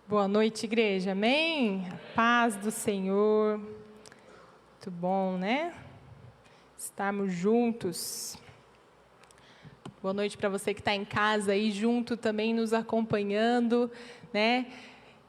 Boa noite, igreja. Amém? A paz do Senhor. Muito bom, né? Estarmos juntos. Boa noite para você que está em casa aí junto também nos acompanhando, né?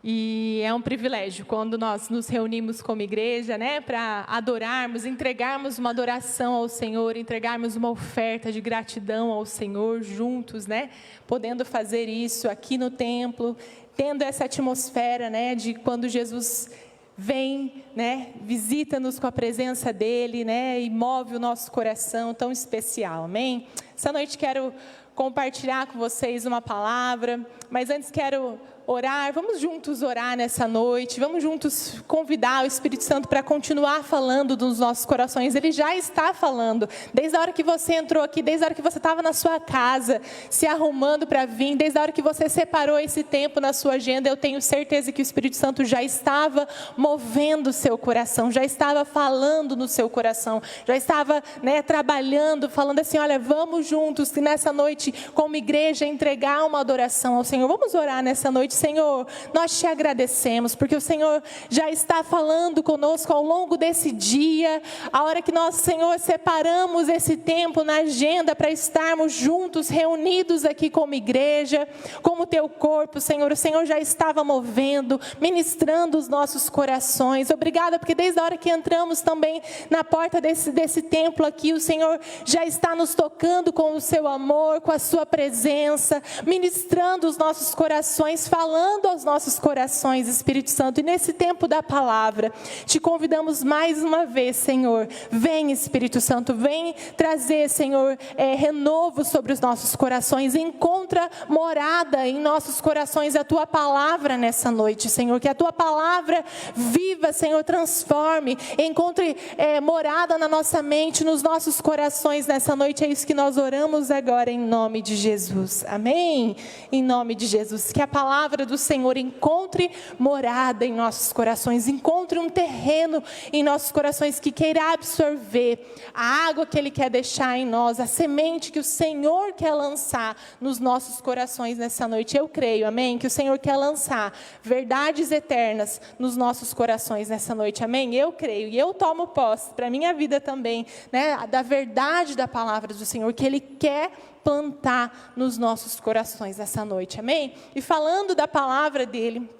E é um privilégio quando nós nos reunimos como igreja, né? Para adorarmos, entregarmos uma adoração ao Senhor, entregarmos uma oferta de gratidão ao Senhor juntos, né? Podendo fazer isso aqui no templo, tendo essa atmosfera, né, de quando Jesus vem, né, visita-nos com a presença dele, né, e move o nosso coração tão especial, amém? Essa noite quero compartilhar com vocês uma palavra, mas antes quero orar. Vamos juntos orar nessa noite, vamos juntos convidar o Espírito Santo para continuar falando dos nossos corações. Ele já está falando, desde a hora que você entrou aqui, desde a hora que você estava na sua casa, se arrumando para vir, desde a hora que você separou esse tempo na sua agenda, eu tenho certeza que o Espírito Santo já estava movendo o seu coração, já estava falando no seu coração, já estava, né, trabalhando, falando assim, olha, vamos juntos nessa noite, como igreja, entregar uma adoração ao Senhor. Vamos orar nessa noite. Senhor, nós te agradecemos, porque o Senhor já está falando conosco ao longo desse dia, a hora que nós, Senhor, separamos esse tempo na agenda para estarmos juntos, reunidos aqui como igreja, como teu corpo, Senhor. O Senhor já estava movendo, ministrando os nossos corações. Obrigada, porque desde a hora que entramos também na porta desse templo aqui, o Senhor já está nos tocando com o seu amor, com a sua presença, ministrando os nossos corações, falando aos nossos corações, Espírito Santo. E nesse tempo da palavra, te convidamos mais uma vez, Senhor. Vem, Espírito Santo, vem trazer, Senhor, renovo sobre os nossos corações. Encontra morada em nossos corações a tua palavra nessa noite, Senhor. Que a tua palavra viva, Senhor, transforme, encontre morada na nossa mente, nos nossos corações nessa noite. É isso que nós oramos agora em nome de Jesus. Amém? Em nome de Jesus. Que a palavra do Senhor encontre morada em nossos corações, encontre um terreno em nossos corações que queira absorver a água que Ele quer deixar em nós, a semente que o Senhor quer lançar nos nossos corações nessa noite. Eu creio, amém? Que o Senhor quer lançar verdades eternas nos nossos corações nessa noite, amém? Eu creio e eu tomo posse para a minha vida também, né, da verdade da palavra do Senhor, que Ele quer plantar nos nossos corações essa noite, amém? E falando da palavra dele,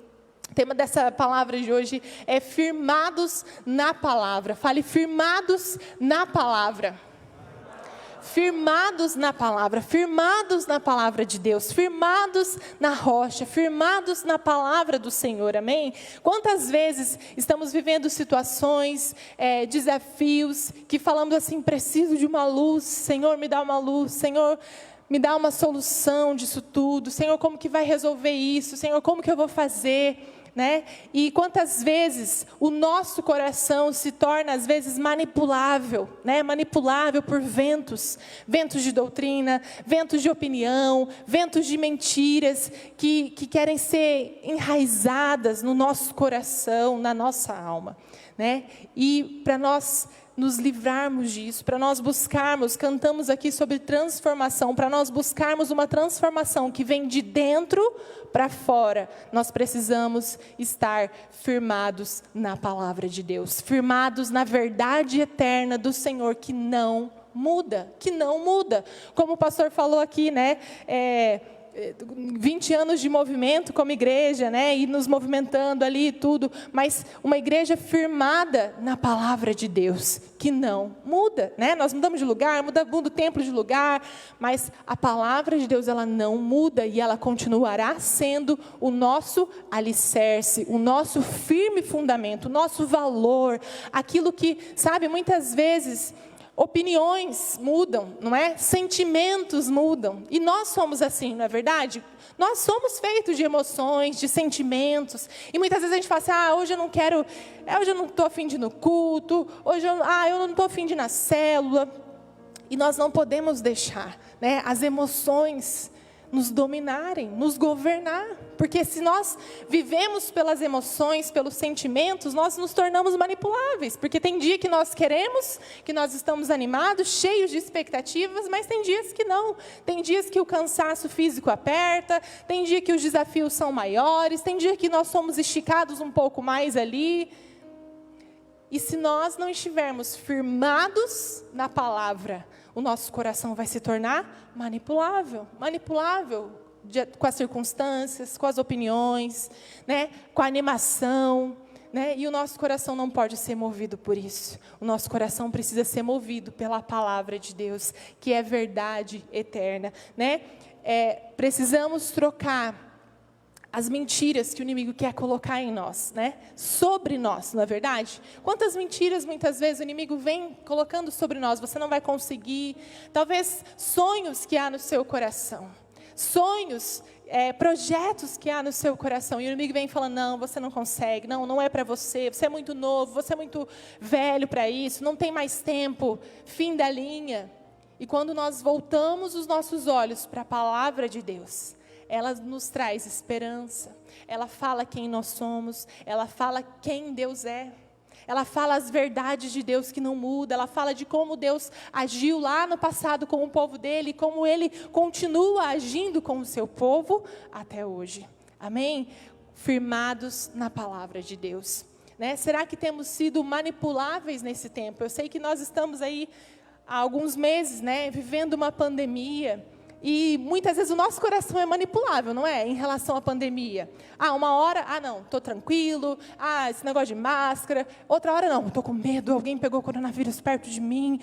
o tema dessa palavra de hoje é firmados na palavra. Fale, firmados na palavra. Firmados na palavra de Deus, firmados na rocha, firmados na palavra do Senhor, amém? Quantas vezes estamos vivendo situações, desafios, que falamos assim, preciso de uma luz, Senhor, me dá uma luz, Senhor, me dá uma solução disso tudo, Senhor, como que vai resolver isso, Senhor, como que eu vou fazer? Né? E quantas vezes o nosso coração se torna às vezes manipulável, né? Manipulável por ventos de doutrina, ventos de opinião, ventos de mentiras que querem ser enraizadas no nosso coração, na nossa alma, né? E para nós nos livrarmos disso, para nós buscarmos, cantamos aqui sobre transformação, para nós buscarmos uma transformação que vem de dentro para fora, nós precisamos estar firmados na palavra de Deus, firmados na verdade eterna do Senhor, que não muda, como o pastor falou aqui, né, 20 anos de movimento como igreja, né, e nos movimentando ali e tudo, mas uma igreja firmada na palavra de Deus, que não muda, né? Nós mudamos de lugar, muda o templo de lugar, mas a palavra de Deus, ela não muda e ela continuará sendo o nosso alicerce, o nosso firme fundamento, o nosso valor, aquilo que, sabe, muitas vezes opiniões mudam, não é? Sentimentos mudam. E nós somos assim, não é verdade? Nós somos feitos de emoções, de sentimentos. E muitas vezes a gente fala assim, hoje eu não quero, hoje eu não estou a fim de ir no culto, hoje eu não estou a fim de ir na célula. E nós não podemos deixar, né, as emoções nos dominarem, nos governar. Porque se nós vivemos pelas emoções, pelos sentimentos, nós nos tornamos manipuláveis. Porque tem dia que nós queremos, que nós estamos animados, cheios de expectativas, mas tem dias que não. Tem dias que o cansaço físico aperta, tem dia que os desafios são maiores, tem dia que nós somos esticados um pouco mais ali. E se nós não estivermos firmados na palavra, o nosso coração vai se tornar manipulável com as circunstâncias, com as opiniões, né, com a animação, né, e o nosso coração não pode ser movido por isso. O nosso coração precisa ser movido pela palavra de Deus, que é verdade eterna, né? Precisamos trocar as mentiras que o inimigo quer colocar em nós, né? Sobre nós, não é verdade? Quantas mentiras, muitas vezes, o inimigo vem colocando sobre nós, você não vai conseguir. Talvez sonhos que há no seu coração, sonhos, projetos que há no seu coração, e o inimigo vem falando, não, você não consegue, não é para você, você é muito novo, você é muito velho para isso, não tem mais tempo, fim da linha. E quando nós voltamos os nossos olhos para a palavra de Deus, ela nos traz esperança, ela fala quem nós somos, ela fala quem Deus é, ela fala as verdades de Deus que não muda, ela fala de como Deus agiu lá no passado com o povo dele, como Ele continua agindo com o seu povo até hoje, amém? Firmados na palavra de Deus, né? Será que temos sido manipuláveis nesse tempo? Eu sei que nós estamos aí há alguns meses, né, vivendo uma pandemia, e muitas vezes o nosso coração é manipulável, não é? Em relação à pandemia. Uma hora, não, estou tranquilo. Esse negócio de máscara. Outra hora, não, estou com medo, alguém pegou o coronavírus perto de mim.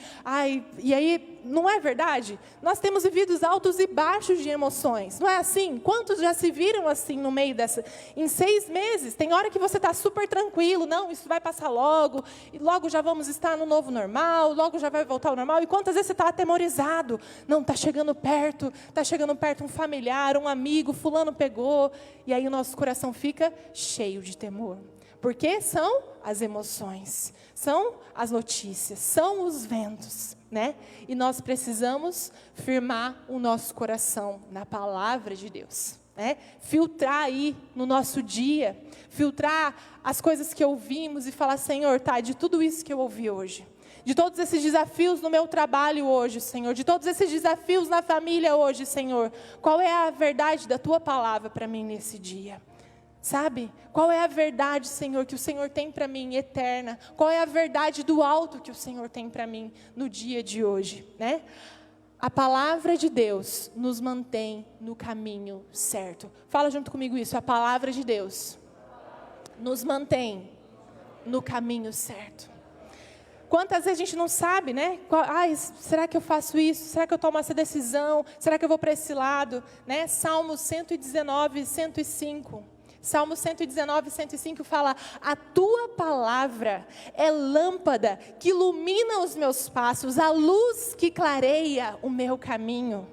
E aí, não é verdade? Nós temos vivido altos e baixos de emoções. Não é assim? Quantos já se viram assim no meio dessa? Em 6 meses, tem hora que você está super tranquilo. Não, isso vai passar logo. E logo já vamos estar no novo normal. Logo já vai voltar ao normal. E quantas vezes você está atemorizado? Não, está chegando perto um familiar, um amigo, fulano pegou, e aí o nosso coração fica cheio de temor, porque são as emoções, são as notícias, são os ventos, né? E nós precisamos firmar o nosso coração na palavra de Deus, né? Filtrar aí no nosso dia, filtrar as coisas que ouvimos e falar, Senhor, de tudo isso que eu ouvi hoje, de todos esses desafios no meu trabalho hoje, Senhor, de todos esses desafios na família hoje, Senhor, qual é a verdade da Tua palavra para mim nesse dia? Sabe? Qual é a verdade, Senhor, que o Senhor tem para mim eterna? Qual é a verdade do alto que o Senhor tem para mim no dia de hoje, né? A palavra de Deus nos mantém no caminho certo. Fala junto comigo isso, a palavra de Deus nos mantém no caminho certo. Quantas vezes a gente não sabe, né? Será que eu faço isso? Será que eu tomo essa decisão? Será que eu vou para esse lado? Né? Salmo 119, 105. Salmo 119, 105 fala, a Tua palavra é lâmpada que ilumina os meus passos, a luz que clareia o meu caminho.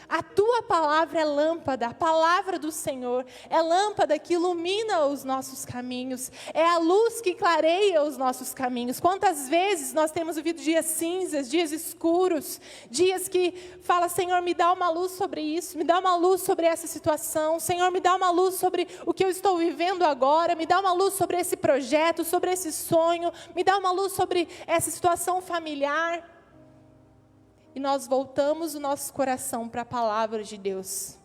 A Tua palavra é lâmpada, a palavra do Senhor é lâmpada que ilumina os nossos caminhos, é a luz que clareia os nossos caminhos. Quantas vezes nós temos vivido dias cinzas, dias escuros, dias que fala, Senhor, me dá uma luz sobre isso, me dá uma luz sobre essa situação, Senhor, me dá uma luz sobre o que eu estou vivendo agora, me dá uma luz sobre esse projeto, sobre esse sonho, me dá uma luz sobre essa situação familiar. E nós voltamos o nosso coração para a palavra de Deus,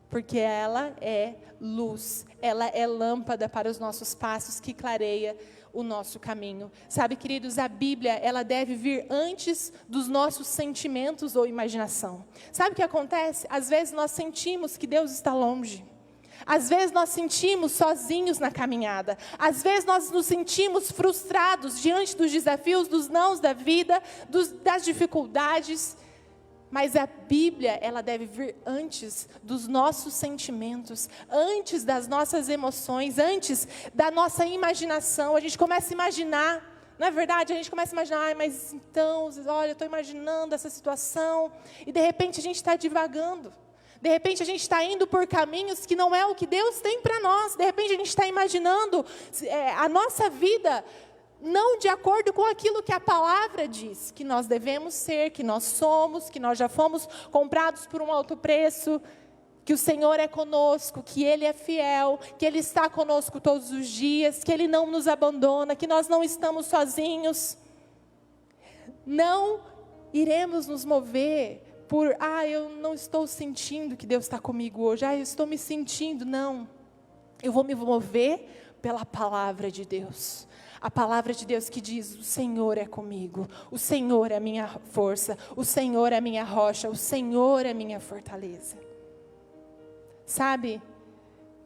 porque ela é luz, ela é lâmpada para os nossos passos, que clareia o nosso caminho. Sabe, queridos, a Bíblia, ela deve vir antes dos nossos sentimentos ou imaginação. Sabe o que acontece? Às vezes nós sentimos que Deus está longe. Às vezes nós sentimos sozinhos na caminhada. Às vezes nós nos sentimos frustrados diante dos desafios, dos nãos da vida, das dificuldades. Mas a Bíblia, ela deve vir antes dos nossos sentimentos, antes das nossas emoções, antes da nossa imaginação. A gente começa a imaginar, não é verdade? A gente começa a imaginar, mas então, olha, eu estou imaginando essa situação. E de repente a gente está divagando. De repente a gente está indo por caminhos que não é o que Deus tem para nós. De repente a gente está imaginando a nossa vida não de acordo com aquilo que a palavra diz, que nós devemos ser, que nós somos, que nós já fomos comprados por um alto preço. que o Senhor é conosco, que Ele é fiel, que Ele está conosco todos os dias, que Ele não nos abandona, que nós não estamos sozinhos. Não iremos nos mover por, eu não estou sentindo que Deus está comigo hoje, eu estou me sentindo, não. Eu vou me mover pela palavra de Deus. A palavra de Deus que diz, o Senhor é comigo, o Senhor é a minha força, o Senhor é a minha rocha, o Senhor é a minha fortaleza. Sabe,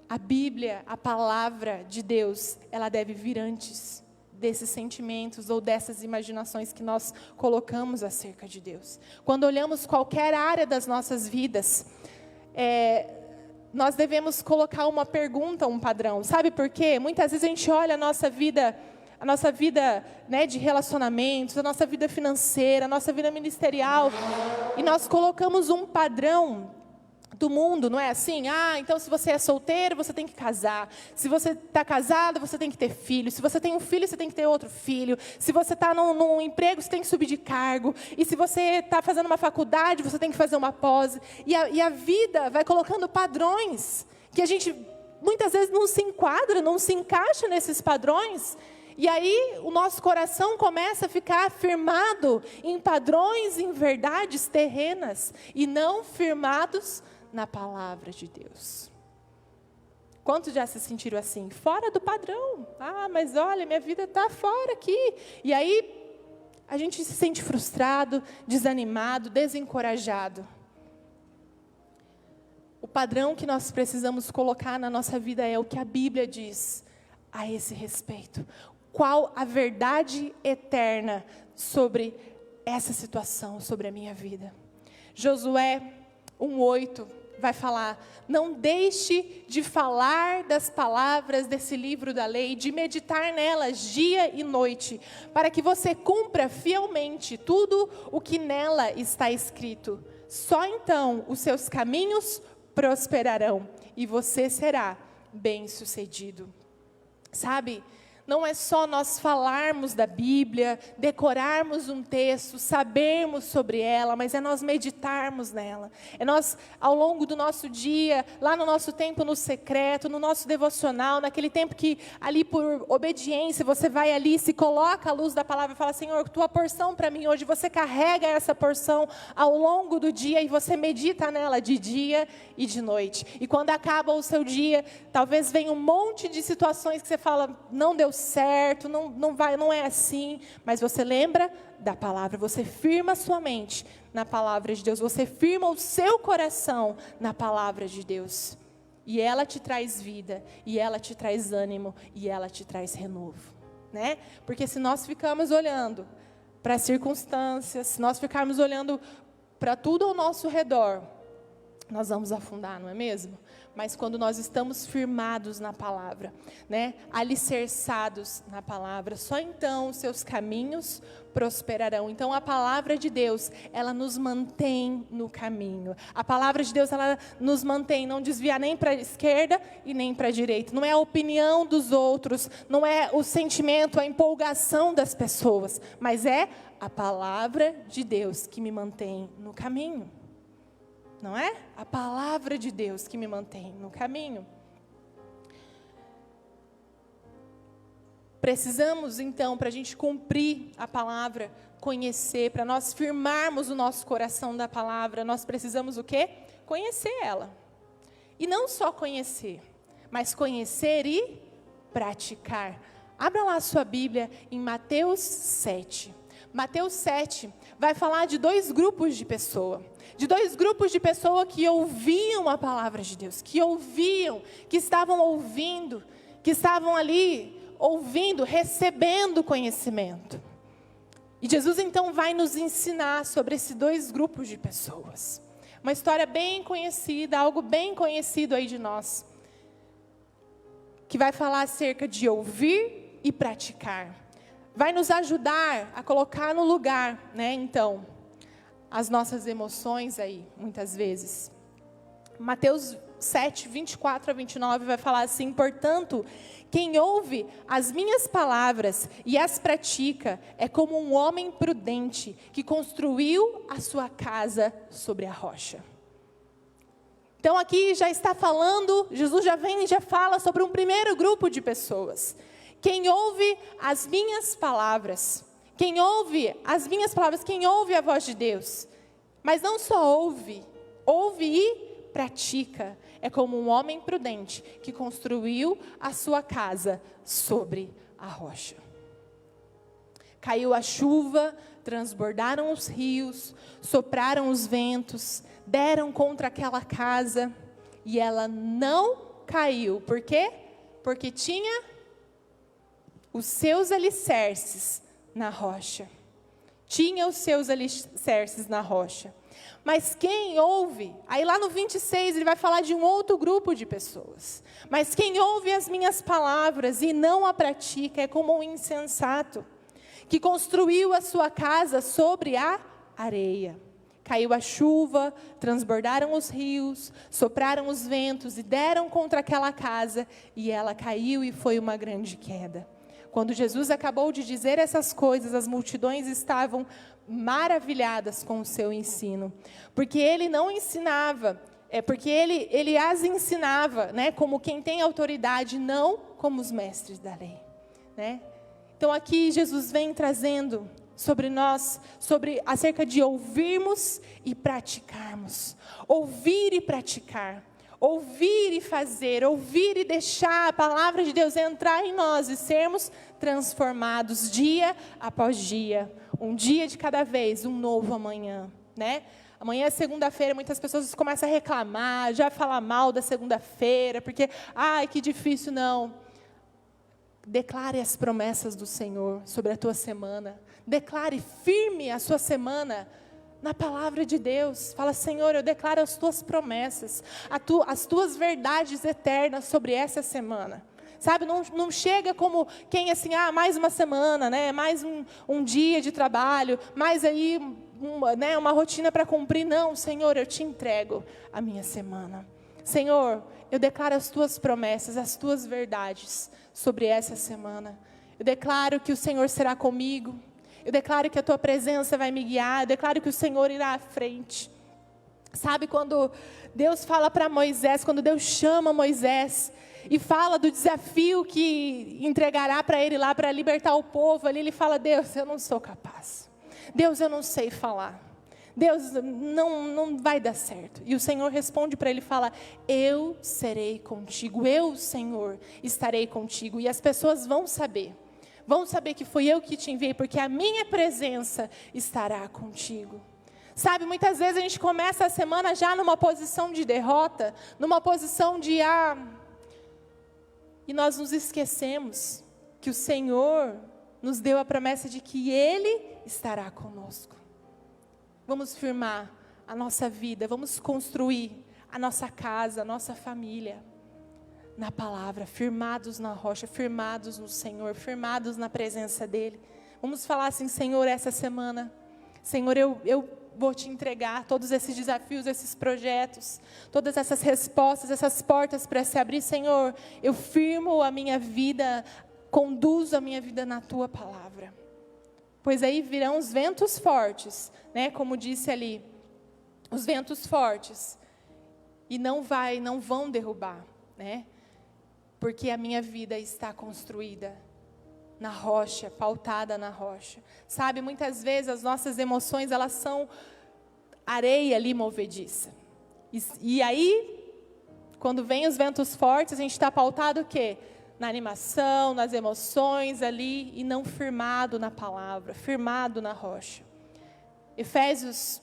a Bíblia, a palavra de Deus, ela deve vir antes desses sentimentos ou dessas imaginações que nós colocamos acerca de Deus. Quando olhamos qualquer área das nossas vidas, nós devemos colocar uma pergunta, um padrão. Sabe por quê? Muitas vezes a gente olha a nossa vida, né, de relacionamentos, a nossa vida financeira, a nossa vida ministerial, e nós colocamos um padrão do mundo, não é assim? Então se você é solteiro, você tem que casar. Se você está casado, você tem que ter filho. Se você tem um filho, você tem que ter outro filho. Se você está num emprego, você tem que subir de cargo. E se você está fazendo uma faculdade, você tem que fazer uma pós. E a vida vai colocando padrões que a gente muitas vezes não se enquadra, não se encaixa nesses padrões. E aí o nosso coração começa a ficar firmado em padrões, em verdades terrenas, e não firmados na palavra de Deus. Quantos já se sentiram assim? Fora do padrão. Mas olha, minha vida está fora aqui. E aí a gente se sente frustrado, desanimado, desencorajado. O padrão que nós precisamos colocar na nossa vida é o que a Bíblia diz a esse respeito. Qual a verdade eterna sobre essa situação, sobre a minha vida? Josué 1:8 vai falar: não deixe de falar das palavras desse livro da lei, de meditar nelas dia e noite, para que você cumpra fielmente tudo o que nela está escrito. Só então os seus caminhos prosperarão e você será bem-sucedido. Sabe? Não é só nós falarmos da Bíblia, decorarmos um texto, sabermos sobre ela, mas é nós meditarmos nela. É nós, ao longo do nosso dia, lá no nosso tempo no secreto, no nosso devocional, naquele tempo que ali por obediência, você vai ali, se coloca à luz da palavra e fala: Senhor, tua porção para mim hoje, você carrega essa porção ao longo do dia e você medita nela de dia e de noite. E quando acaba o seu dia, talvez venha um monte de situações que você fala: não deu certo, não é assim, mas você lembra da palavra, você firma a sua mente na palavra de Deus, você firma o seu coração na palavra de Deus, e ela te traz vida, e ela te traz ânimo, e ela te traz renovo, né? Porque se nós ficarmos olhando para as circunstâncias, se nós ficarmos olhando para tudo ao nosso redor, nós vamos afundar, não é mesmo? Mas quando nós estamos firmados na palavra, né, alicerçados na palavra, só então os seus caminhos prosperarão. Então a palavra de Deus, ela nos mantém no caminho. A palavra de Deus, ela nos mantém, não desvia nem para a esquerda e nem para a direita. Não é a opinião dos outros, não é o sentimento, a empolgação das pessoas, mas é a palavra de Deus que me mantém no caminho. Não é? A palavra de Deus que me mantém no caminho. Precisamos, então, para a gente cumprir a palavra, conhecer, para nós firmarmos o nosso coração da palavra, nós precisamos o quê? Conhecer ela. E não só conhecer, mas conhecer e praticar. Abra lá a sua Bíblia em Mateus 7. Mateus 7 vai falar de dois grupos de pessoas. De dois grupos de pessoas que ouviam a palavra de Deus, que ouviam, que estavam ouvindo, que estavam ali ouvindo, recebendo conhecimento. E Jesus então vai nos ensinar sobre esses dois grupos de pessoas. Uma história bem conhecida, algo bem conhecido aí de nós, que vai falar acerca de ouvir e praticar. Vai nos ajudar a colocar no lugar, né, então, as nossas emoções aí, muitas vezes. Mateus 7, 24 a 29 vai falar assim: portanto, quem ouve as minhas palavras e as pratica é como um homem prudente que construiu a sua casa sobre a rocha. Então aqui já está falando, Jesus já vem e já fala sobre um primeiro grupo de pessoas. Quem ouve as minhas palavras, quem ouve a voz de Deus, mas não só ouve e pratica. É como um homem prudente que construiu a sua casa sobre a rocha. Caiu a chuva, transbordaram os rios, sopraram os ventos, deram contra aquela casa e ela não caiu. Por quê? Porque tinha os seus alicerces na rocha. Tinha os seus alicerces na rocha. Mas quem ouve, aí lá no 26 ele vai falar de um outro grupo de pessoas. Mas quem ouve as minhas palavras e não a pratica é como um insensato, que construiu a sua casa sobre a areia. Caiu a chuva, transbordaram os rios, sopraram os ventos e deram contra aquela casa, e ela caiu e foi uma grande queda. Quando Jesus acabou de dizer essas coisas, as multidões estavam maravilhadas com o seu ensino, porque ele não ensinava, porque ele as ensinava, né, como quem tem autoridade, não como os mestres da lei, né? Então aqui Jesus vem trazendo sobre nós, acerca de ouvirmos e praticarmos. Ouvir e praticar. Ouvir e fazer. Ouvir e deixar a palavra de Deus entrar em nós e sermos transformados dia após dia. Um dia de cada vez, um novo amanhã, né? Amanhã é segunda-feira, muitas pessoas começam a reclamar, já falar mal da segunda-feira, porque, ai, que difícil, não. Declare as promessas do Senhor sobre a tua semana. Declare firme a sua semana na palavra de Deus. Fala, Senhor, eu declaro as tuas promessas, as tuas verdades eternas sobre essa semana. Sabe, não chega como quem assim, mais uma semana, né? Mais um dia de trabalho, mais aí uma rotina para cumprir. Não, Senhor, eu te entrego a minha semana. Senhor, eu declaro as tuas promessas, as tuas verdades sobre essa semana. Eu declaro que o Senhor será comigo. Eu declaro que a tua presença vai me guiar. Eu declaro que o Senhor irá à frente. Sabe, quando Deus fala para Moisés, quando Deus chama Moisés e fala do desafio que entregará para ele lá, para libertar o povo ali, ele fala, Deus, eu não sou capaz. Deus, eu não sei falar. Deus, não vai dar certo. E o Senhor responde para ele e fala, eu serei contigo. Eu, Senhor, estarei contigo. E as pessoas vão saber que fui eu que te enviei, porque a minha presença estará contigo. Sabe, muitas vezes a gente começa a semana já numa posição de derrota, numa posição de e nós nos esquecemos que o Senhor nos deu a promessa de que Ele estará conosco. Vamos firmar a nossa vida, vamos construir a nossa casa, a nossa família na palavra, firmados na rocha, firmados no Senhor, firmados na presença dEle. Vamos falar assim, Senhor, essa semana, Senhor, eu vou te entregar todos esses desafios, esses projetos, todas essas respostas, essas portas para se abrir. Senhor, eu firmo a minha vida, conduzo a minha vida na tua palavra. Pois aí virão os ventos fortes, né? Como disse ali, os ventos fortes, e não vão derrubar, né? Porque a minha vida está construída na rocha, pautada na rocha. Sabe, muitas vezes as nossas emoções, elas são areia ali movediça. E aí, quando vem os ventos fortes, a gente está pautado o quê? Na animação, nas emoções ali, e não firmado na palavra, firmado na rocha. Efésios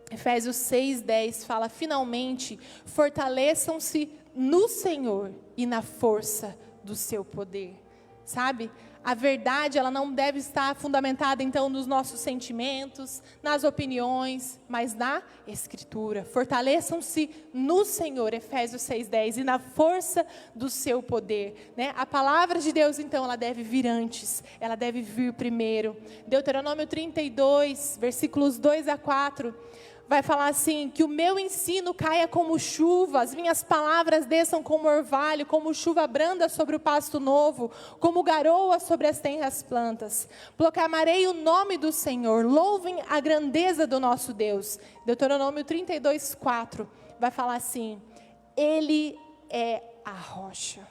6:10 fala, finalmente, fortaleçam-se no Senhor e na força do seu poder. Sabe? A verdade, ela não deve estar fundamentada, então, nos nossos sentimentos, nas opiniões, mas na Escritura. Fortaleçam-se no Senhor, Efésios 6:10, e na força do seu poder. Né? A palavra de Deus, então, ela deve vir antes, ela deve vir primeiro. Deuteronômio 32, versículos 2 a 4, vai falar assim, que o meu ensino caia como chuva, as minhas palavras desçam como orvalho, como chuva branda sobre o pasto novo, como garoa sobre as tenras plantas. Proclamarei o nome do Senhor, louvem a grandeza do nosso Deus. Deuteronômio 32:4 vai falar assim, Ele é a rocha,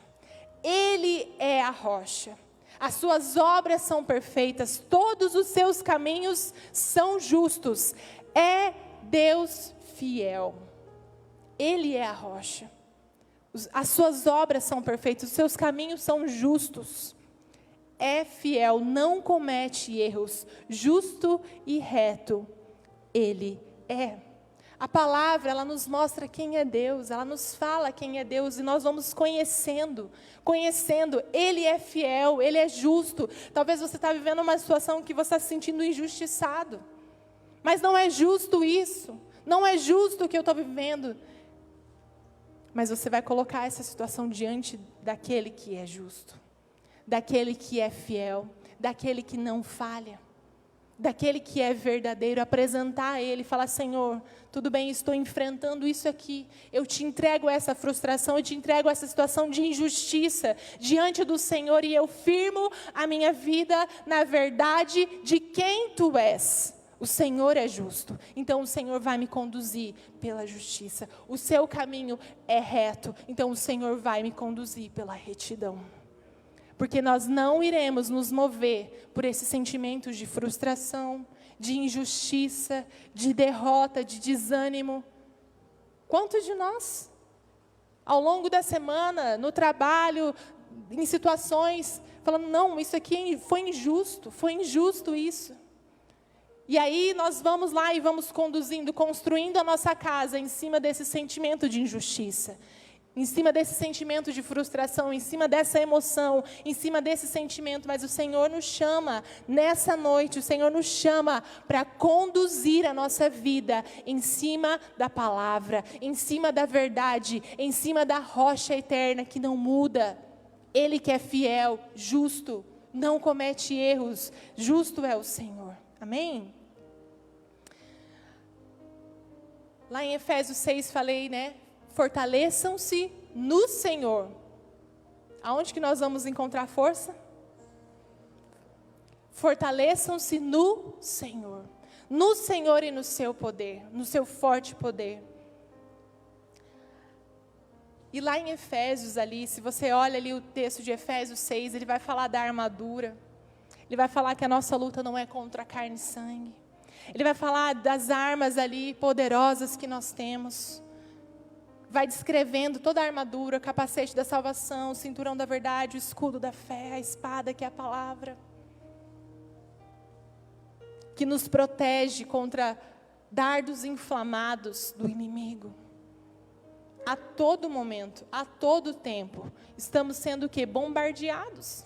Ele é a rocha. As suas obras são perfeitas, todos os seus caminhos são justos. É Deus fiel. Ele é a rocha. As suas obras são perfeitas, os seus caminhos são justos. É fiel, não comete erros, justo e reto. Ele é. A palavra, ela nos mostra quem é Deus, ela nos fala quem é Deus e nós vamos conhecendo. Ele é fiel, Ele é justo. Talvez você está vivendo uma situação que você está se sentindo injustiçado. Mas não é justo isso, não é justo o que eu estou vivendo. Mas você vai colocar essa situação diante daquele que é justo, daquele que é fiel, daquele que não falha, daquele que é verdadeiro, apresentar a Ele e falar, Senhor, tudo bem, estou enfrentando isso aqui, eu te entrego essa frustração, eu te entrego essa situação de injustiça diante do Senhor e eu firmo a minha vida na verdade de quem Tu és. O Senhor é justo, então o Senhor vai me conduzir pela justiça. O seu caminho é reto, então o Senhor vai me conduzir pela retidão. Porque nós não iremos nos mover por esses sentimentos de frustração, de injustiça, de derrota, de desânimo. Quantos de nós, ao longo da semana, no trabalho, em situações, falando, não, isso aqui foi injusto isso. E aí nós vamos lá e vamos construindo a nossa casa em cima desse sentimento de injustiça, em cima desse sentimento de frustração, em cima dessa emoção, em cima desse sentimento. Mas o Senhor nos chama, nessa noite, o Senhor nos chama para conduzir a nossa vida em cima da palavra, em cima da verdade, em cima da rocha eterna que não muda. Ele que é fiel, justo, não comete erros, justo é o Senhor. Amém? Lá em Efésios 6 falei, né? Fortaleçam-se no Senhor. Aonde que nós vamos encontrar força? Fortaleçam-se no Senhor. No Senhor e no seu poder, no seu forte poder. E lá em Efésios ali, se você olha ali o texto de Efésios 6, ele vai falar da armadura. Ele vai falar que a nossa luta não é contra carne e sangue. Ele vai falar das armas ali poderosas que nós temos. Vai descrevendo toda a armadura, o capacete da salvação, o cinturão da verdade, o escudo da fé, a espada que é a palavra. Que nos protege contra dardos inflamados do inimigo. A todo momento, a todo tempo, estamos sendo o quê? Bombardeados.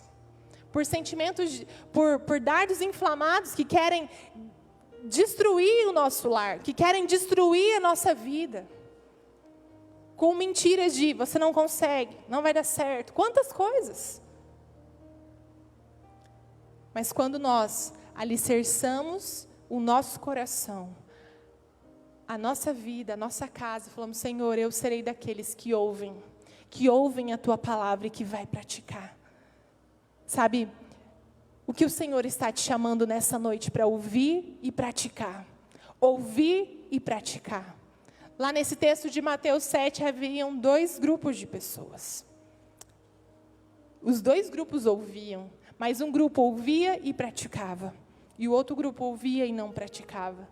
Por sentimentos, por dardos inflamados que querem destruir o nosso lar, que querem destruir a nossa vida. Com mentiras de, você não consegue, não vai dar certo. Quantas coisas. Mas quando nós alicerçamos o nosso coração, a nossa vida, a nossa casa, falamos, Senhor, eu serei daqueles que ouvem a Tua palavra e que vai praticar. Sabe, o que o Senhor está te chamando nessa noite para ouvir e praticar. Ouvir e praticar. Lá nesse texto de Mateus 7, haviam 2 grupos de pessoas. Os 2 grupos ouviam, mas um grupo ouvia e praticava. E o outro grupo ouvia e não praticava.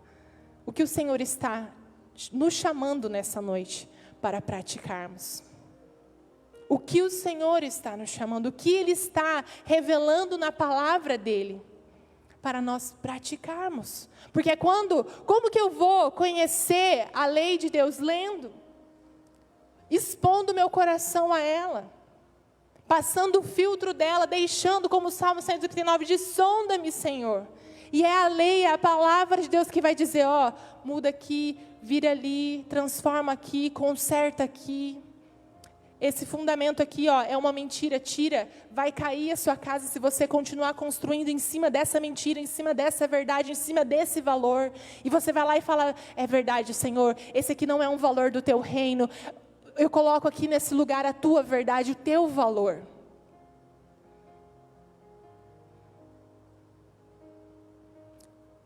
O que o Senhor está nos chamando nessa noite para praticarmos? O que o Senhor está nos chamando? O que Ele está revelando na palavra dEle? Para nós praticarmos. Porque como que eu vou conhecer a lei de Deus? Lendo. Expondo meu coração a ela. Passando o filtro dela, deixando, como o Salmo 139 diz, sonda-me, Senhor. E é a lei, é a palavra de Deus que vai dizer, muda aqui, vira ali, transforma aqui, conserta aqui. Esse fundamento aqui, ó, é uma mentira, tira, vai cair a sua casa se você continuar construindo em cima dessa mentira, em cima dessa verdade, em cima desse valor. E você vai lá e fala, é verdade, Senhor, esse aqui não é um valor do teu reino. Eu coloco aqui nesse lugar a tua verdade, o teu valor.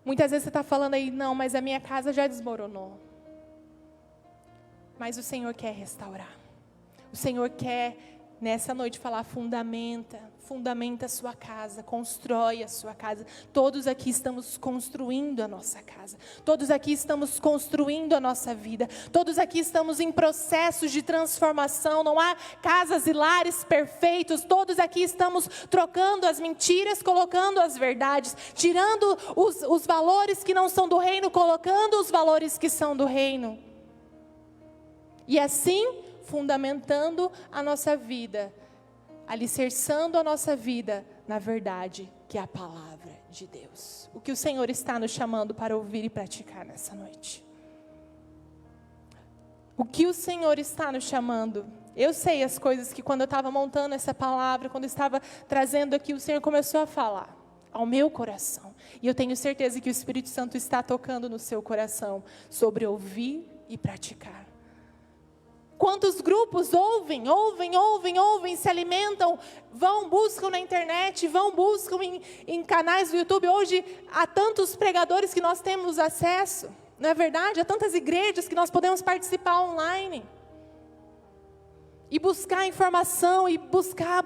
Muitas vezes você está falando aí, não, mas a minha casa já desmoronou. Mas o Senhor quer restaurar. O Senhor quer, nessa noite, falar, fundamenta a sua casa, constrói a sua casa. Todos aqui estamos construindo a nossa casa. Todos aqui estamos construindo a nossa vida. Todos aqui estamos em processos de transformação. Não há casas e lares perfeitos. Todos aqui estamos trocando as mentiras, colocando as verdades. Tirando os valores que não são do reino, colocando os valores que são do reino. E assim, fundamentando a nossa vida, alicerçando a nossa vida na verdade, que é a palavra de Deus. O que o Senhor está nos chamando para ouvir e praticar nessa noite. O que o Senhor está nos chamando. Eu sei as coisas que quando eu estava montando essa palavra, quando eu estava trazendo aqui, o Senhor começou a falar ao meu coração. E eu tenho certeza que o Espírito Santo está tocando no seu coração sobre ouvir e praticar. Quantos grupos ouvem, se alimentam, buscam na internet, buscam em canais do YouTube. Hoje há tantos pregadores que nós temos acesso, não é verdade? Há tantas igrejas que nós podemos participar online. E buscar informação, e buscar,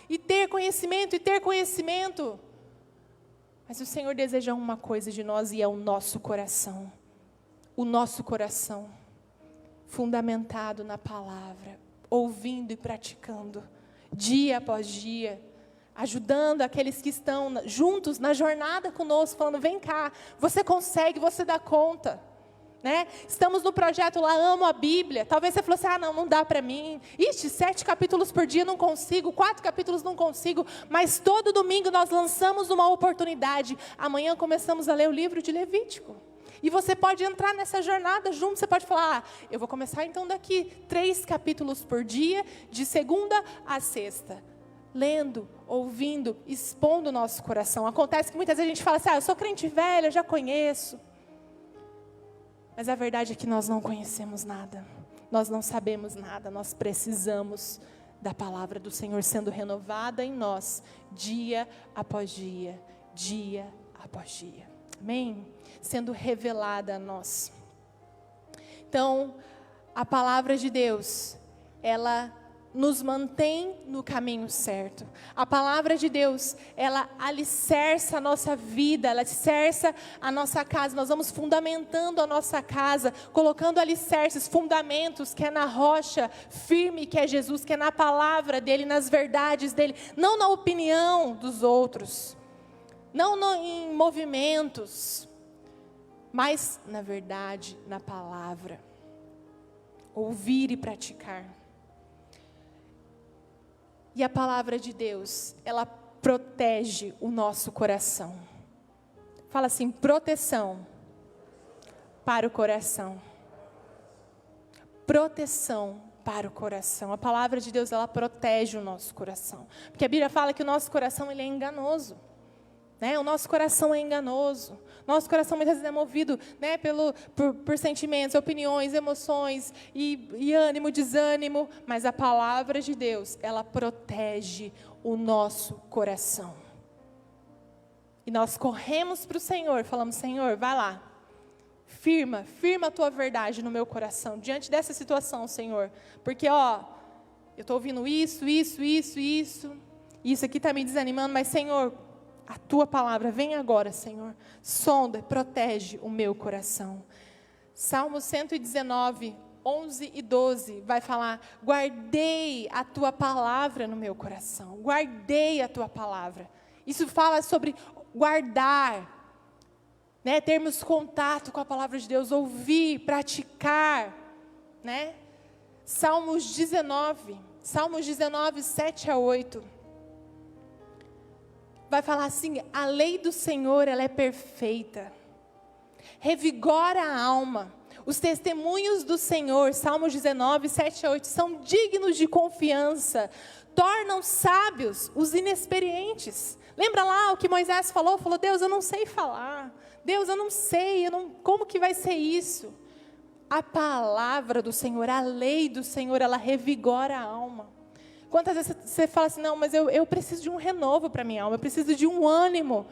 e ter conhecimento. Mas o Senhor deseja uma coisa de nós e é o nosso coração. O nosso coração. Fundamentado na palavra, ouvindo e praticando, dia após dia, ajudando aqueles que estão juntos na jornada conosco, falando, vem cá, você consegue, você dá conta, né? Estamos no projeto lá, Amo a Bíblia. Talvez você falou assim, não dá para mim, 7 capítulos por dia não consigo, 4 capítulos não consigo, mas todo domingo nós lançamos uma oportunidade, amanhã começamos a ler o livro de Levítico. E você pode entrar nessa jornada junto, você pode falar, eu vou começar então daqui 3 capítulos por dia, de segunda a sexta. Lendo, ouvindo, expondo o nosso coração. Acontece que muitas vezes a gente fala assim, eu sou crente velha, eu já conheço. Mas a verdade é que nós não conhecemos nada. Nós não sabemos nada, nós precisamos da palavra do Senhor sendo renovada em nós, dia após dia, dia após dia. Amém? Sendo revelada a nós. Então, a palavra de Deus, ela nos mantém no caminho certo. A palavra de Deus, ela alicerça a nossa vida, ela alicerça a nossa casa. Nós vamos fundamentando a nossa casa, colocando alicerces, fundamentos, que é na rocha firme, que é Jesus, que é na palavra dele, nas verdades dele, não na opinião dos outros, não em movimentos, mas na verdade, na palavra. Ouvir e praticar. E a palavra de Deus, ela protege o nosso coração. Fala assim, proteção para o coração. Proteção para o coração. A palavra de Deus, ela protege o nosso coração. Porque a Bíblia fala que o nosso coração, ele é enganoso. Né? O nosso coração é enganoso. Nosso coração muitas vezes é movido, né, por sentimentos, opiniões, emoções, e ânimo, desânimo. Mas a palavra de Deus, ela protege o nosso coração. E nós corremos para o Senhor, falamos, Senhor, vai lá. Firma a tua verdade no meu coração, diante dessa situação, Senhor. Porque, eu estou ouvindo isso. Isso aqui está me desanimando, mas, Senhor, a tua palavra vem agora, Senhor. Sonda, protege o meu coração. Salmo 119, 11 e 12 vai falar, guardei a tua palavra no meu coração. Guardei a tua palavra. Isso fala sobre guardar, né? Termos contato com a palavra de Deus, ouvir, praticar, né? Salmos 19, 7 a 8. Vai falar assim, a lei do Senhor, ela é perfeita, revigora a alma, Os testemunhos do Senhor, Salmos 19, 7 a 8, são dignos de confiança. Tornam sábios os inexperientes. Lembra lá o que Moisés falou? Falou, Deus, eu não sei falar. Deus, eu não sei, como que vai ser isso? A palavra do Senhor, a lei do Senhor, ela revigora a alma. Quantas vezes você fala assim, não, mas eu preciso de um renovo para a minha alma, eu preciso de um ânimo.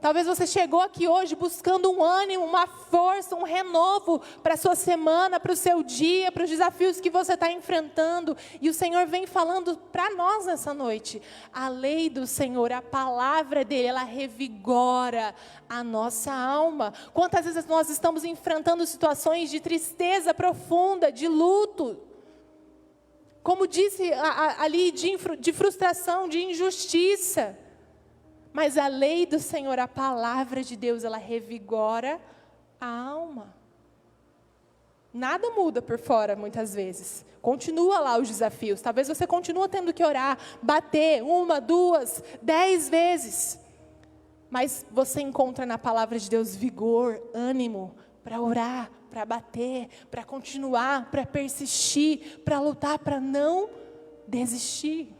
Talvez você chegou aqui hoje buscando um ânimo, uma força, um renovo para a sua semana, para o seu dia, para os desafios que você está enfrentando. E o Senhor vem falando para nós nessa noite. A lei do Senhor, a palavra dele, ela revigora a nossa alma. Quantas vezes nós estamos enfrentando situações de tristeza profunda, de luto, como disse ali, de frustração, de injustiça. Mas a lei do Senhor, a palavra de Deus, ela revigora a alma. Nada muda por fora, muitas vezes. Continua lá os desafios. Talvez você continue tendo que orar, bater 1, 2, 10 vezes. Mas você encontra na palavra de Deus vigor, ânimo para orar, para bater, para continuar, para persistir, para lutar, para não desistir.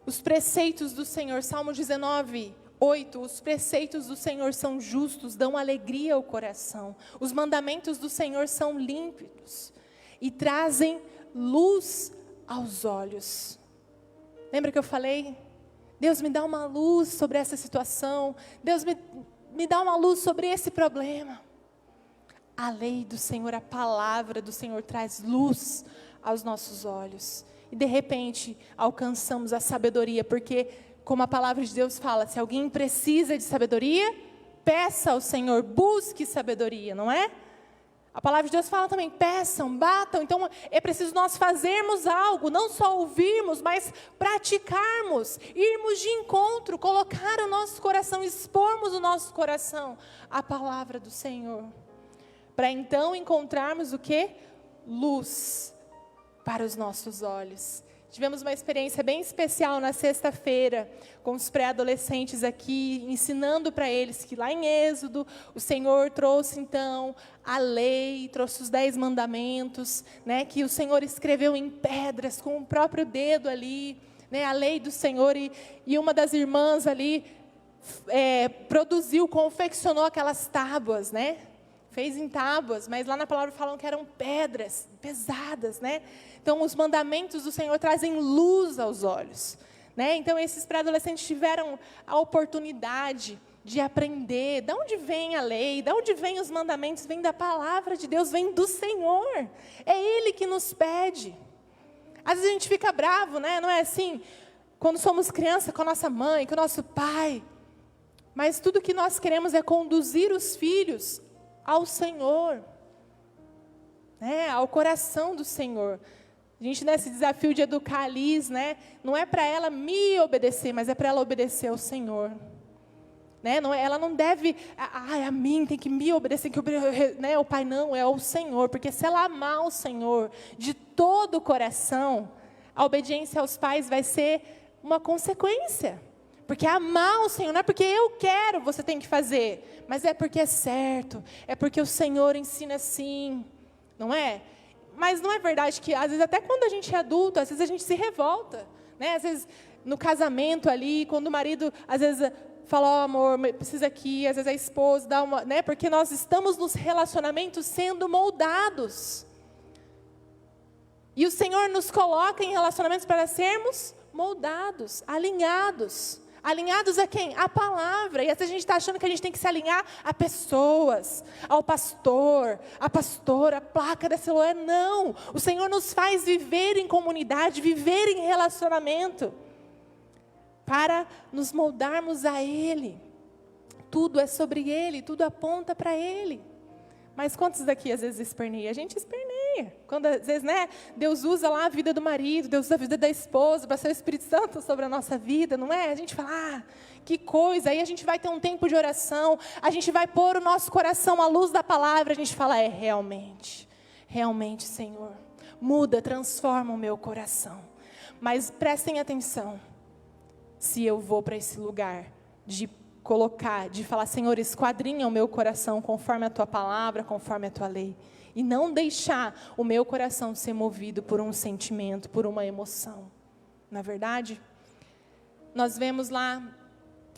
Os preceitos do Senhor, Salmo 19, 8, os preceitos do Senhor são justos, dão alegria ao coração. Os mandamentos do Senhor são límpidos e trazem luz aos olhos. Lembra que eu falei? Deus me dá uma luz sobre essa situação. Deus me dá uma luz sobre esse problema. A lei do Senhor, a palavra do Senhor traz luz aos nossos olhos. E de repente alcançamos a sabedoria, porque como a palavra de Deus fala, se alguém precisa de sabedoria, peça ao Senhor, busque sabedoria, não é? A palavra de Deus fala também, peçam, batam. Então é preciso nós fazermos algo, não só ouvirmos, mas praticarmos, irmos de encontro, colocar o nosso coração, expormos o nosso coração à palavra do Senhor, para então encontrarmos o quê? Luz para os nossos olhos. Tivemos uma experiência bem especial na sexta-feira, com os pré-adolescentes aqui, ensinando para eles que lá em Êxodo, o Senhor trouxe então a lei, trouxe os 10 mandamentos, né, que o Senhor escreveu em pedras, com o próprio dedo ali, né, a lei do Senhor, e uma das irmãs ali confeccionou aquelas tábuas, né? Fez em tábuas, mas lá na palavra falam que eram pedras pesadas, né? Então, os mandamentos do Senhor trazem luz aos olhos, né? Então, esses pré-adolescentes tiveram a oportunidade de aprender. De onde vem a lei? De onde vem os mandamentos? Vem da palavra de Deus, vem do Senhor. É Ele que nos pede. Às vezes a gente fica bravo, né? Não é assim? Quando somos criança, com a nossa mãe, com o nosso pai. Mas tudo que nós queremos é conduzir os filhos ao Senhor, né, ao coração do Senhor. A gente nesse desafio de educar a Liz, né, não é para ela me obedecer, mas é para ela obedecer ao Senhor. Né, ela não deve, a mim tem que me obedecer, né, o pai não, é ao Senhor, porque se ela amar o Senhor de todo o coração, a obediência aos pais vai ser uma consequência. Porque amar o Senhor não é porque eu quero, você tem que fazer, mas é porque é certo, é porque o Senhor ensina assim, não é? Mas não é verdade que, às vezes, até quando a gente é adulto, às vezes a gente se revolta, né? Às vezes, no casamento ali, quando o marido, às vezes, fala, ó, amor, precisa aqui, às vezes a esposa dá uma, né? Porque nós estamos nos relacionamentos sendo moldados. E o Senhor nos coloca em relacionamentos para sermos moldados, alinhados. Alinhados a quem? A palavra. E às vezes a gente está achando que a gente tem que se alinhar a pessoas, ao pastor, a pastora, a placa da celular. Não. O Senhor nos faz viver em comunidade, viver em relacionamento, para nos moldarmos a Ele. Tudo é sobre Ele, tudo aponta para Ele. Mas quantos daqui às vezes esperneia? A gente esperneia. Quando às vezes, né, Deus usa lá a vida do marido, Deus usa a vida da esposa, para ser o Espírito Santo sobre a nossa vida, não é? A gente fala, que coisa. Aí a gente vai ter um tempo de oração, a gente vai pôr o nosso coração à luz da palavra, a gente fala, realmente, Senhor, muda, transforma o meu coração. Mas prestem atenção, se eu vou para esse lugar de colocar, de falar, Senhor, esquadrinha o meu coração conforme a tua palavra, conforme a tua lei. E não deixar o meu coração ser movido por um sentimento, por uma emoção. Não é verdade? Nós vemos lá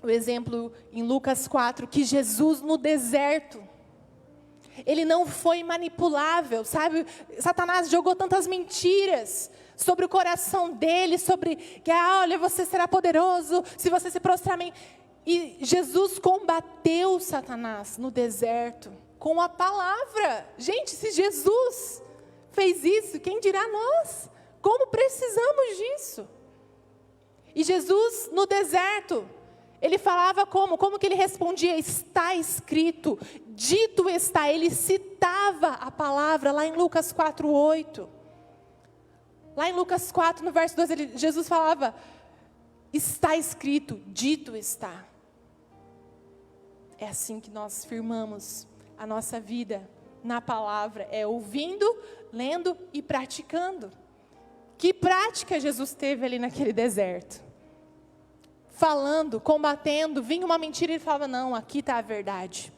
o exemplo em Lucas 4, que Jesus no deserto, ele não foi manipulável, sabe? Satanás jogou tantas mentiras sobre o coração dele, sobre que, olha, você será poderoso se você se prostrar a mim. E Jesus combateu Satanás no deserto com a palavra. Gente, se Jesus fez isso, quem dirá nós? Como precisamos disso? E Jesus no deserto, ele falava como? Como que ele respondia? Está escrito, dito está. Ele citava a palavra lá em Lucas 4:8. Lá em Lucas 4, no verso 2, Jesus falava, está escrito, dito está. É assim que nós firmamos a nossa vida na palavra, é ouvindo, lendo e praticando. Que prática Jesus teve ali naquele deserto? Falando, combatendo, vinha uma mentira e ele falava, não, aqui está a verdade.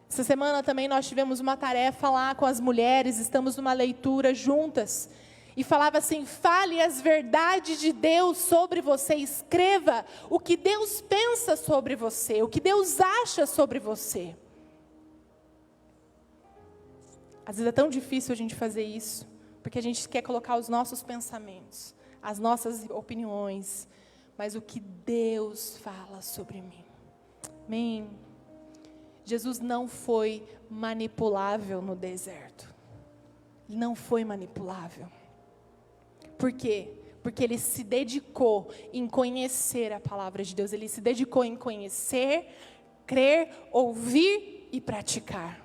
Essa semana também nós tivemos uma tarefa lá com as mulheres, estamos numa leitura juntas, e falava assim, fale as verdades de Deus sobre você, escreva o que Deus pensa sobre você, o que Deus acha sobre você. Às vezes é tão difícil a gente fazer isso, porque a gente quer colocar os nossos pensamentos, as nossas opiniões, mas o que Deus fala sobre mim. Amém? Jesus não foi manipulável no deserto. Ele não foi manipulável. Por quê? Porque ele se dedicou em conhecer a palavra de Deus. Ele se dedicou em conhecer, crer, ouvir e praticar.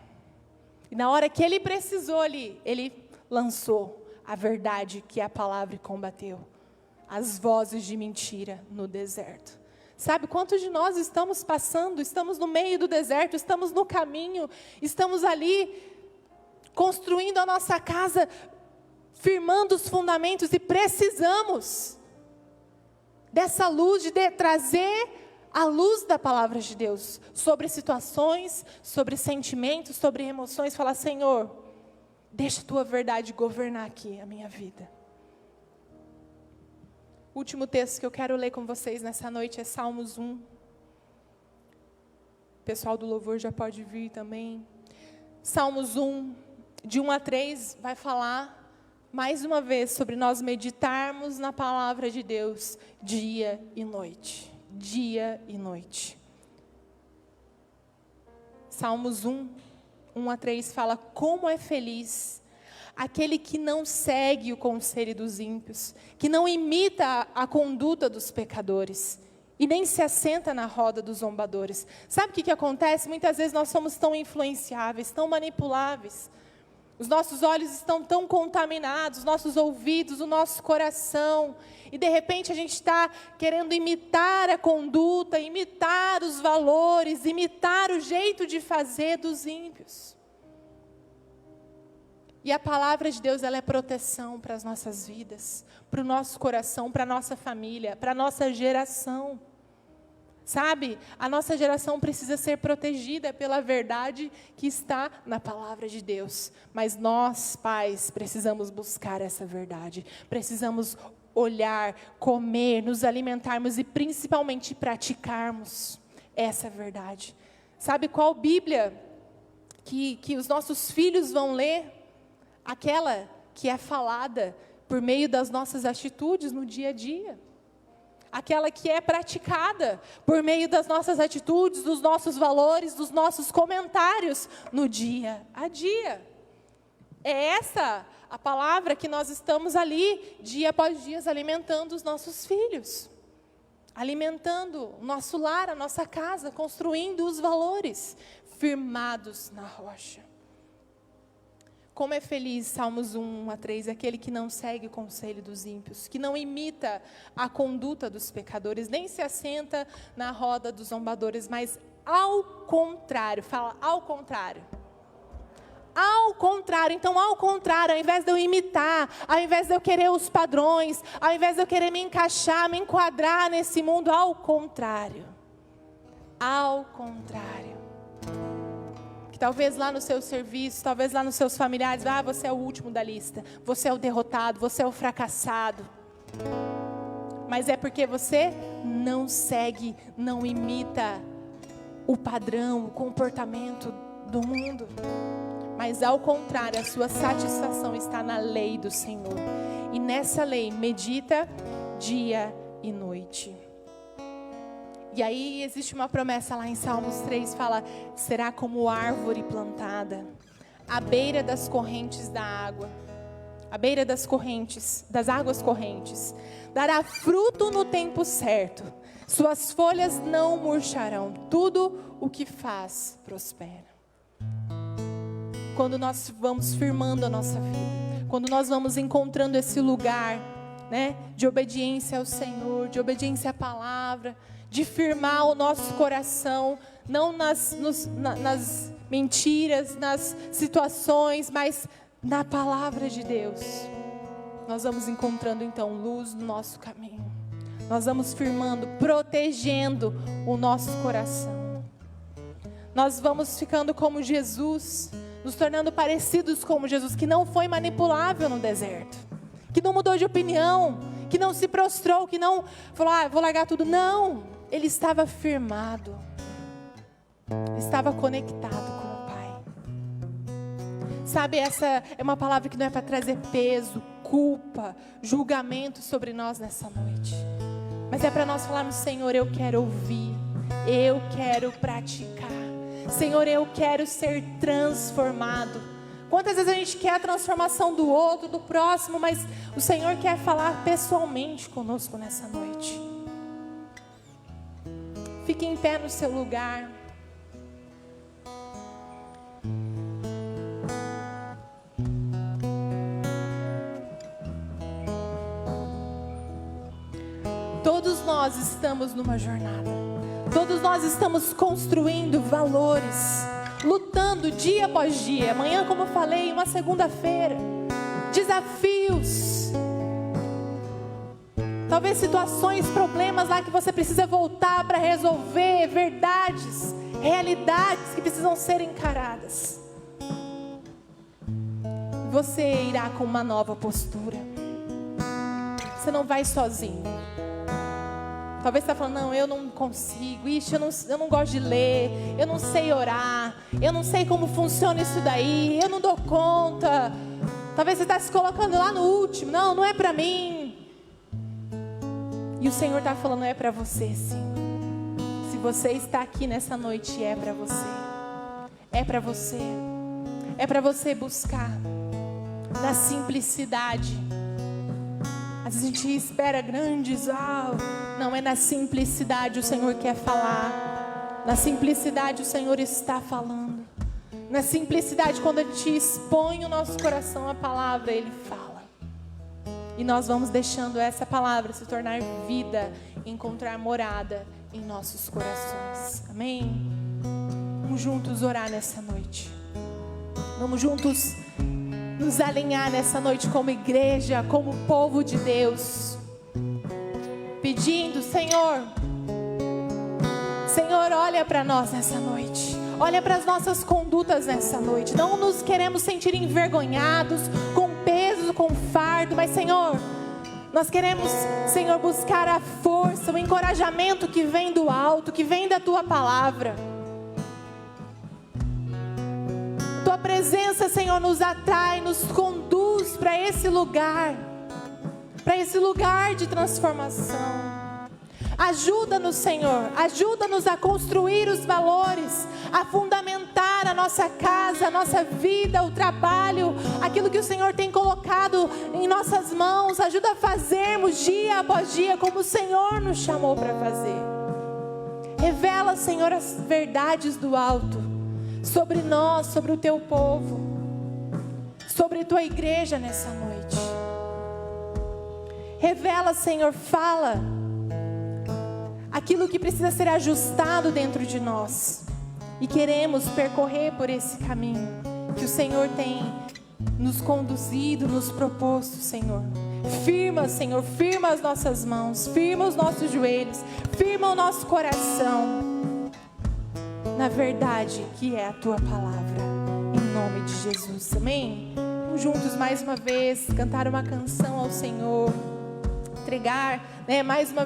E na hora que ele precisou ali, ele lançou a verdade que é a palavra e combateu as vozes de mentira no deserto. Sabe quantos de nós estamos passando, estamos no meio do deserto, estamos no caminho, estamos ali construindo a nossa casa, firmando os fundamentos e precisamos dessa luz, de trazer a luz da palavra de Deus sobre situações, sobre sentimentos, sobre emoções, falar, Senhor, deixa a tua verdade governar aqui a minha vida. O último texto que eu quero ler com vocês nessa noite é Salmos 1. O pessoal do louvor já pode vir também. Salmos 1, de 1 a 3, vai falar mais uma vez sobre nós meditarmos na palavra de Deus dia e noite. Dia e noite. Salmos 1, 1 a 3 fala, como é feliz aquele que não segue o conselho dos ímpios, que não imita a conduta dos pecadores, e nem se assenta na roda dos zombadores. Sabe o que acontece? Muitas vezes nós somos tão influenciáveis, tão manipuláveis. Os nossos olhos estão tão contaminados, os nossos ouvidos, o nosso coração. E de repente a gente está querendo imitar a conduta, imitar os valores, imitar o jeito de fazer dos ímpios. E a palavra de Deus, ela é proteção para as nossas vidas, para o nosso coração, para a nossa família, para a nossa geração. Sabe, a nossa geração precisa ser protegida pela verdade que está na palavra de Deus. Mas nós, pais, precisamos buscar essa verdade. Precisamos olhar, comer, nos alimentarmos e principalmente praticarmos essa verdade. Sabe qual Bíblia que os nossos filhos vão ler? Aquela que é falada por meio das nossas atitudes no dia a dia. Aquela que é praticada por meio das nossas atitudes, dos nossos valores, dos nossos comentários no dia a dia. É essa a palavra que nós estamos ali, dia após dia, alimentando os nossos filhos. Alimentando o nosso lar, a nossa casa, construindo os valores firmados na rocha. Como é feliz, Salmos 1 a 3, aquele que não segue o conselho dos ímpios, que não imita a conduta dos pecadores, nem se assenta na roda dos zombadores, mas ao contrário, fala ao contrário. Ao contrário, então ao contrário, ao invés de eu imitar, ao invés de eu querer os padrões, ao invés de eu querer me encaixar, me enquadrar nesse mundo, ao contrário. Ao contrário. Que talvez lá no seu serviço, talvez lá nos seus familiares, você é o último da lista, você é o derrotado, você é o fracassado. Mas é porque você não segue, não imita o padrão, o comportamento do mundo. Mas ao contrário, a sua satisfação está na lei do Senhor. E nessa lei medita dia e noite. E aí existe uma promessa lá em Salmos 3, fala: será como árvore plantada à beira das correntes da água, à beira das correntes, das águas correntes. Dará fruto no tempo certo, suas folhas não murcharão, tudo o que faz prospera. Quando nós vamos firmando a nossa vida, quando nós vamos encontrando esse lugar, né, de obediência ao Senhor, de obediência à palavra, de firmar o nosso coração, não nas mentiras, nas situações, mas na palavra de Deus, nós vamos encontrando então luz no nosso caminho. Nós vamos firmando, protegendo o nosso coração. Nós vamos ficando como Jesus, nos tornando parecidos como Jesus, que não foi manipulável no deserto, que não mudou de opinião, que não se prostrou, que não falou, vou largar tudo. Não, ele estava firmado, estava conectado com o Pai. Sabe, essa é uma palavra que não é para trazer peso, culpa, julgamento sobre nós nessa noite, mas é para nós falarmos: Senhor, eu quero ouvir, eu quero praticar. Senhor, eu quero ser transformado. Quantas vezes a gente quer a transformação do outro, do próximo, mas o Senhor quer falar pessoalmente conosco nessa noite. Fique em pé no seu lugar. Todos nós estamos numa jornada. Todos nós estamos construindo valores, lutando dia após dia. Amanhã, como eu falei, uma segunda-feira, desafios, talvez situações, problemas lá que você precisa voltar para resolver, verdades, realidades que precisam ser encaradas. Você irá com uma nova postura. Você não vai sozinho. Talvez você está falando: não, eu não consigo, eu não gosto de ler, eu não sei orar, eu não sei como funciona isso daí, eu não dou conta. Talvez você está se colocando lá no último: não é para mim. E o Senhor está falando: é para você sim. Se você está aqui nessa noite, é para você. É para você. É para você buscar na simplicidade. Às vezes a gente espera grandes, não, é na simplicidade o Senhor quer falar. Na simplicidade o Senhor está falando. Na simplicidade, quando a gente expõe o nosso coração à palavra, Ele fala. E nós vamos deixando essa palavra se tornar vida, encontrar morada em nossos corações. Amém? Vamos juntos orar nessa noite. Vamos juntos nos alinhar nessa noite como igreja, como povo de Deus, pedindo: Senhor, olha para nós nessa noite, olha para as nossas condutas nessa noite. Não nos queremos sentir envergonhados, com peso, com fardo, mas Senhor, nós queremos, Senhor, buscar a força, o encorajamento que vem do alto, que vem da Tua palavra. Tua presença, Senhor, nos atrai, nos conduz para esse lugar de transformação. Ajuda-nos, Senhor, ajuda-nos a construir os valores, a fundamentar a nossa casa, a nossa vida, o trabalho, aquilo que o Senhor tem colocado em nossas mãos. Ajuda a fazermos dia após dia como o Senhor nos chamou para fazer. Revela, Senhor, as verdades do alto sobre nós, sobre o Teu povo, sobre a Tua igreja nessa noite. Revela, Senhor, fala aquilo que precisa ser ajustado dentro de nós. E queremos percorrer por esse caminho que o Senhor tem nos conduzido, nos proposto, Senhor. Firma, Senhor, firma as nossas mãos, firma os nossos joelhos, firma o nosso coração. na verdade que é a tua palavra, em nome de Jesus, amém? Vamos juntos mais uma vez cantar uma canção ao Senhor, entregar, né, mais uma vez